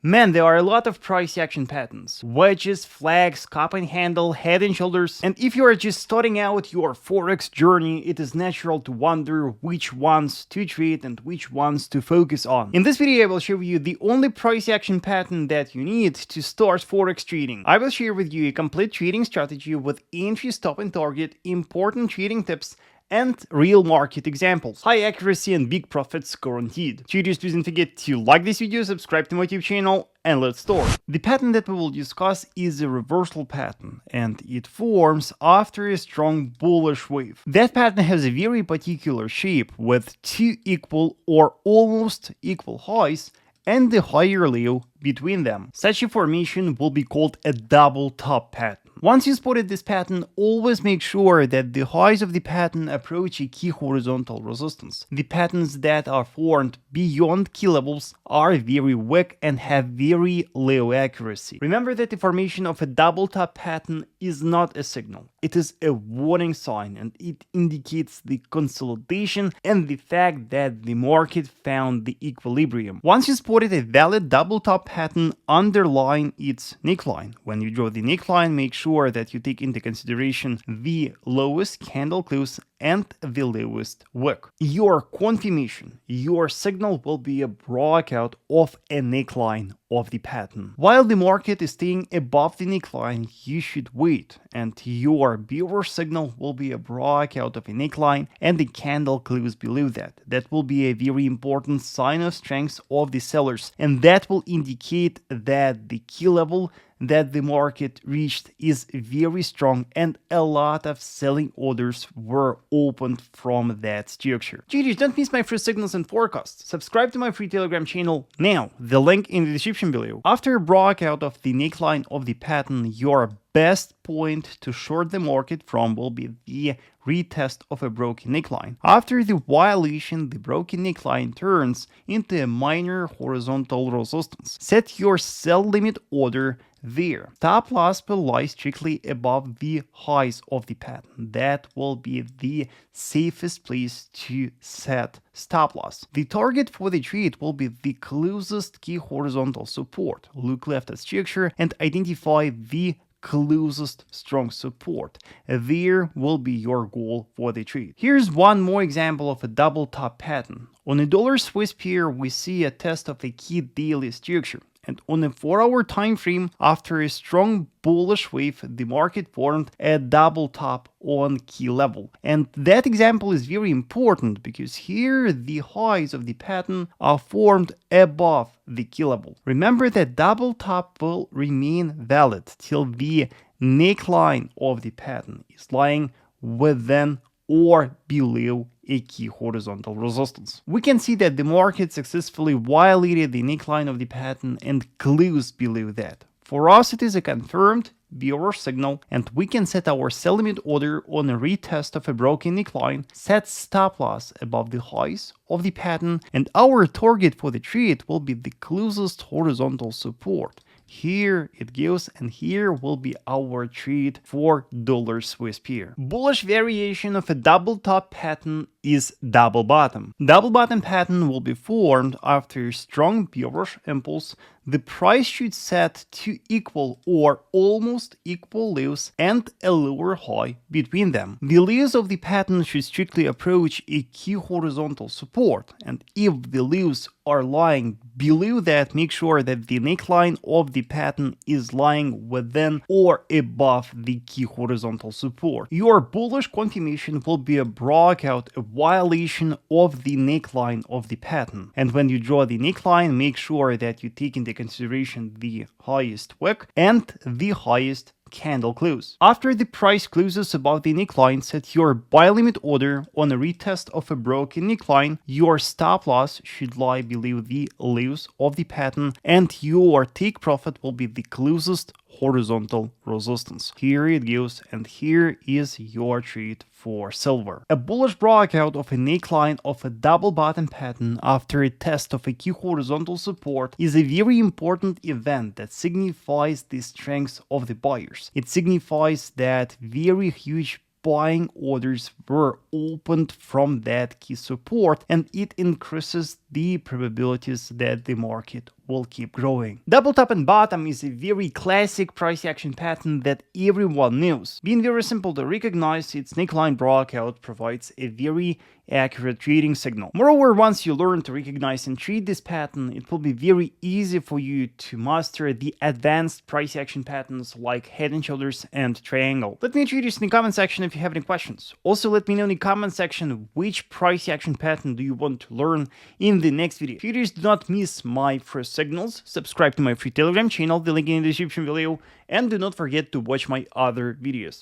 Man, there are a lot of price action patterns. Wedges, flags, cup and handle, head and shoulders. And if you are just starting out your Forex journey, it is natural to wonder which ones to trade and which ones to focus on. In this video, I will show you the only price action pattern that you need to start Forex trading. I will share with you a complete trading strategy with entry, stop and target, important trading tips, and real market examples. High accuracy and big profits guaranteed. Traders, please don't forget to like this video, subscribe to my YouTube channel, and let's start. The pattern that we will discuss is a reversal pattern, and it forms after a strong bullish wave. That pattern has a very particular shape with two equal or almost equal highs and the higher low between them. Such a formation will be called a double top pattern. Once you spotted this pattern, always make sure that the highs of the pattern approach a key horizontal resistance. The patterns that are formed beyond key levels are very weak and have very low accuracy. Remember that the formation of a double top pattern is not a signal. It is a warning sign, and it indicates the consolidation and the fact that the market found the equilibrium. Once you spotted a valid double top pattern, underline its neckline. When you draw the neckline, make sure that you take into consideration the lowest candle close and the lowest wick. Your confirmation, your signal will be a breakout of a neckline of the pattern. While the market is staying above the neckline, you should wait, and your bearish signal will be a breakout of a neckline and the candle close below that. That will be a very important sign of strength of the sellers, and that will indicate that the key level that the market reached is very strong and a lot of selling orders were opened from that structure. GG's, don't miss my free signals and forecasts. Subscribe to my free Telegram channel now, the link in the description below. After a breakout of the neckline of the pattern, your best point to short the market from will be the retest of a broken neckline. After the violation, the broken neckline turns into a minor horizontal resistance. Set your sell limit order there. Stop loss will lie strictly above the highs of the pattern. That will be the safest place to set stop loss. The target for the trade will be the closest key horizontal support. Look left at structure and identify the closest strong support. There will be your goal for the trade. Here's one more example of a double top pattern. On a dollar Swiss pair, we see a test of a key daily structure. And on a 4-hour time frame, after a strong bullish wave, the market formed a double top on key level. And that example is very important because here the highs of the pattern are formed above the key level. Remember that double top will remain valid till the neckline of the pattern is lying within or below a key horizontal resistance. We can see that the market successfully violated the neckline of the pattern and closed below that. For us, it is a confirmed bearish signal, and we can set our sell limit order on a retest of a broken neckline, set stop loss above the highs of the pattern, and our target for the trade will be the closest horizontal support. Here it goes, and here will be our trade for dollar Swiss pair. Bullish variation of a double top pattern is double bottom. Double bottom pattern will be formed after a strong bearish impulse. The price should set two equal or almost equal lows and a lower high between them. The lows of the pattern should strictly approach a key horizontal support, and if the lows are lying below that, make sure that the neckline of the pattern is lying within or above the key horizontal support. Your bullish confirmation will be a breakout, a violation of the neckline of the pattern. And when you draw the neckline, make sure that you take into consideration the highest wick and the highest candle close. After the price closes above the neckline, set your buy limit order on a retest of a broken neckline. Your stop loss should lie below the lows of the pattern, and your take profit will be the closest horizontal resistance. Here it goes, and here is your trade for silver. A bullish breakout of a neckline of a double bottom pattern after a test of a key horizontal support is a very important event that signifies the strength of the buyers. It signifies that very huge buying orders were opened from that key support, and it increases the probabilities that the market will keep growing. Double top and bottom is a very classic price action pattern that everyone knows. Being very simple to recognize, its neckline breakout provides a very accurate trading signal. Moreover, once you learn to recognize and treat this pattern, it will be very easy for you to master the advanced price action patterns like head and shoulders and triangle. Let me introduce in the comment section if you have any questions. Also, let me know in the comment section which price action pattern do you want to learn in the next video. If you do not miss my first signals, subscribe to my free Telegram channel, the link in the description below, and do not forget to watch my other videos.